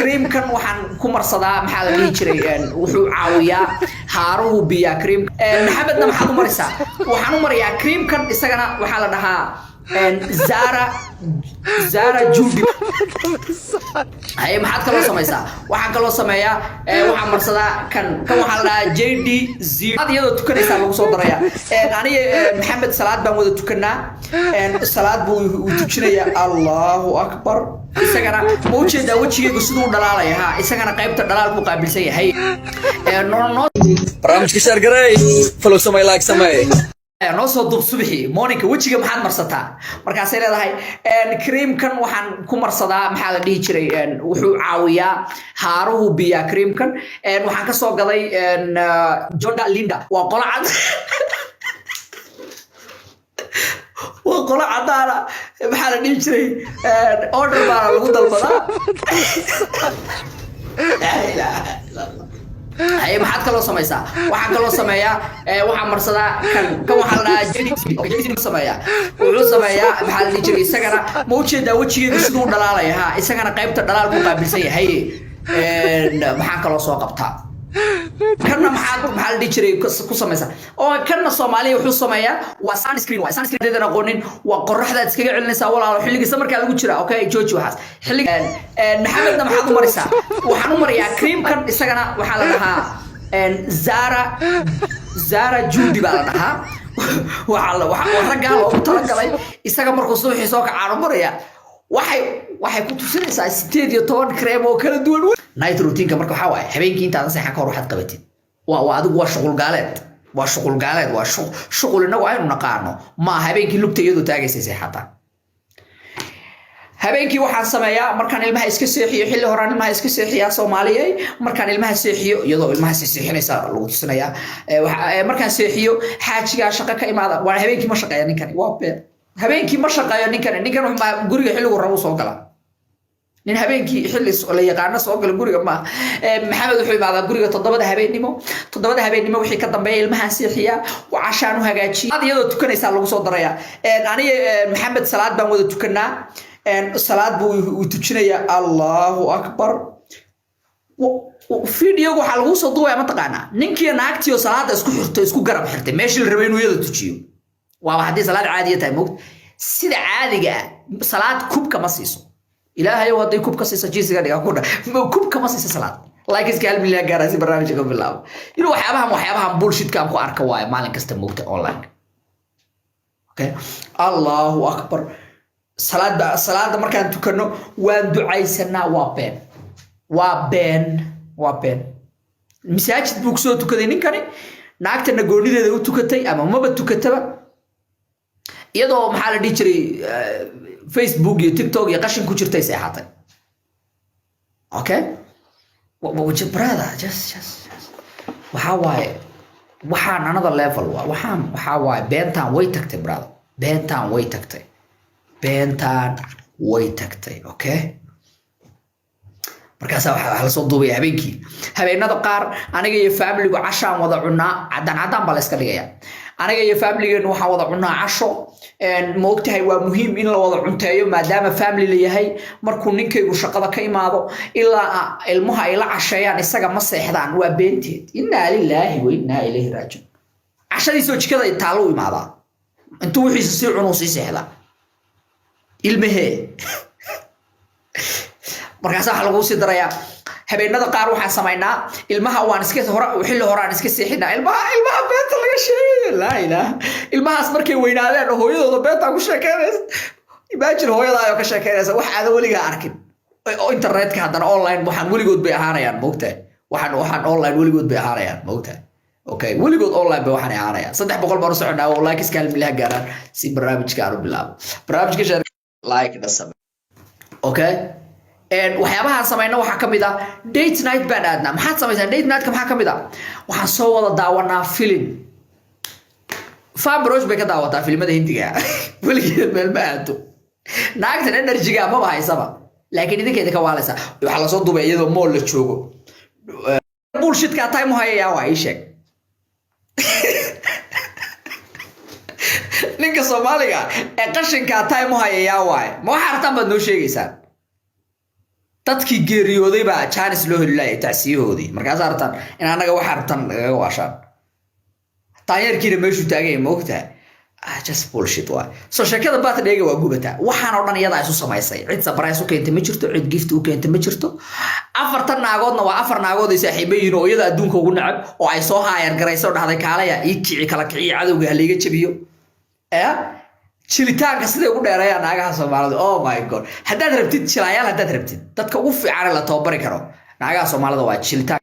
كريم كان وحن كمر صدا محل ليجري وحو عاوية هارو بيا كريم محمدنا محل مرسا وحن مريا كريم كان استجنا وحال لها زارا جودي هاي ما حد كلو سميسا waxaan kaloo sameeyaa waxaan marsadaa kan waxa la JD Z hada iyadoo tukanaysa lagu soo daraya aniga maxamed salaad baan wada tukanaa salaad buu u tujinaya Allahu akbar isagana ma u jeedaa wajigaygu sidoo dhalaalaya isagana qaybta dhalaalku qaabilsan yahay barnaamijka share garay follow samay like samay noo soo dub subaxii morninka wajiga maxaad marsataa markaasay leedahay cream kan waxaan ku marsadaa maxaa la dhihi jiray wuxuu caawiyaa haaruhu biya cream kan waxaan ka soo gaday Jonda Linda waa qolo cad waa qolo cadaana maxaa la dhihi jiray order baa lagu dalbadaa هاي ما حد كلو سميسا waxaan kaloo sameeyaa waxaan marsadaa kan waxa la jeedin sameeyaa wuxuu sameeyaa maxaa la jiray isagana ma u jeedaa wajigaygu sidoo dhalaalaya isagana qaybta dhalaalku qaabilsan yahay maxaan kaloo soo qabtaa kana maxaa la jiray ku sameeysa oo kana Soomaaliya wuxuu sameeyaa waa sunscreen deedana qonin waa qorraxda iskaga celinaysa walaalo xilligiisa marka lagu jira okay jooji waxaas xilliga maxamedna maxaad u marisaa waxaan u mariyaa cream kan isagana waxa la dhahaa Zara Judy baa la dhahaa waxa ragga loogu talagalay isaga markuu subaxii soo kacaan u maraya waxay ku tusinaysaa 18 cream oo kala duwan night routine ka marka waxa waaye habeenkii inta aad saxan ka hor waxaad qabatid waa adigu waa shaqul gaaleed waa shaqul inagu aynu naqaano ma habeenkii lugta iyadoo taagaysa seexata habeenkii waxaan sameeyaa markaan ilmaha iska seexiyo xilli horaan ilmaha iska seexiyaa Soomaaliyeey markaan ilmaha seexiyo iyadoo ilmaha seexinaysa lagu tusinayaa markaan seexiyo xaajiga shaqo ka imaada waa habeenkii ma shaqeeyo ninkan waa been habeenkii ma shaqeeyo ninkan wuxuu guriga xilligu rabo soo galaa nin habeenkii xilli la yaqaan soo gal guriga ma maxamed wuxuu imaadaa guriga 7 habeenimo wixii ka dambeeyay ilmaha seexiya waa cashaan u hagaajiyo hada iyadoo tukanaysa lagu soo daraya aniga maxamed salaad baan wada tukanaa salaad buu u tujinaya Allahu akbar video waxa lagu soo duubay ma taqaana ninkii naagtiyo salaada isku xirto isku garab xirtay meeshii la rabay inuu yada tujiyo waa hadii salaad caadi tahay moog sida caadiga salaad kubka ma siiso ilaahay waday kubka siiso jiisiga dhiga ku dhaa kubka ma siiso salaad like iska hal milyan gaaraysi barnaamijka bilaabo inuu waxyaabahan bullshit ka ku arka waay maalin kasta moogta online okay Allahu akbar salaada markaan tukano waan ducaysanaa waa been masaajid buu soo tukaday ninkani naagtana goonideeda u tukatay ama maba tukataba iyadoo maxaa la dhihi jiray Facebook iyo TikTok iyo qashin ku jirtay seexatay okay what your brother just waxa waaye waxaan another level waxa waaye beentaan way tagtay brother beentaan way tagtay okay markaas waxa la soo duubay habeenada qaar aniga iyo family-gu cashaan wada cunaa cadaan baa la iska dhigaya aniga iyo family-geenu waxa wada cunaa casho ma ogtahay waa muhiim in la wada cunteeyo maadaama family la yahay markuu ninkaygu shaqada ka imaado ilaa ilmaha ay la casheeyaan isaga ma seexdaan waa beenteed inna lillahi wa inna ilayhi raaji'un cashadiisoo jikada ay taalo u imaadaa intuu wixiisa si cunuu si seexda ilmahe markaas waxa lagu sii darayaa habeenada qaar waxaan sameynaa ilmaha waan iska xilli horaan iska seexinaa ilmaha beenta laga sheegay la ilaaha ilmahaas markay weynaadeen hooyadooda beenta ku sheekeynaysa imagine hooyada ay ka sheekeynaysa wax aad weliga arkin oo internetka hadana online waxaan weligood bay ahaanayaan moogtay waxaan online weligood bay ahaanayaan moogtay okay weligood online bay waxaan ahaanayaan 300 baro soconaa oo like iska halmilaha gaaraan si barnaamijka aanu bilaabo barnaamijka share like dasam okay waxyaabaha sameeyna waxa kamid ah date night baan aadna maxaad sameeysaa date night ka maxaa kamid ah waxaan soo wada daawanaa film Fabroch bay ka daawataa filimada Hindiga waligeed meel ma aado naagtan energy-ga ma bahaysaba laakiin idinkeeda ka waalaysa waxa la soo duubay iyadoo mool la joogo bullshit ka time haya waa ii sheeg ninka Soomaaliga ee qashinka time haya waay ma waxa artaan baad noo sheegaysaa dadkii geeriyooday baa Janice loo helay tacsiyahoodii markaas artan in anaga waxa artan laga waashaan taayirkiina meeshu taagay moogtaa just bullshit waa so shakada baad dhigay waa gubata waxaan oo dhan iyada ay soo samaysay cid surprise u keentay ma jirto cid gift u keentay ma jirto afartan naagoodna waa afar naagood ay saaxiibayiin oo iyada adduunka ugu nacab oo ay soo haayar garayso dhahday kaalaya ii kici kala kici cadowga haliga jabiyo jilitaanka sidee ugu dheereeyaan naagaha Soomaalida oh my god haddaad rabtid jilayaal haddaad rabtid dadka ugu fiican la tababari karo naagaha Soomaalida waa jilitaan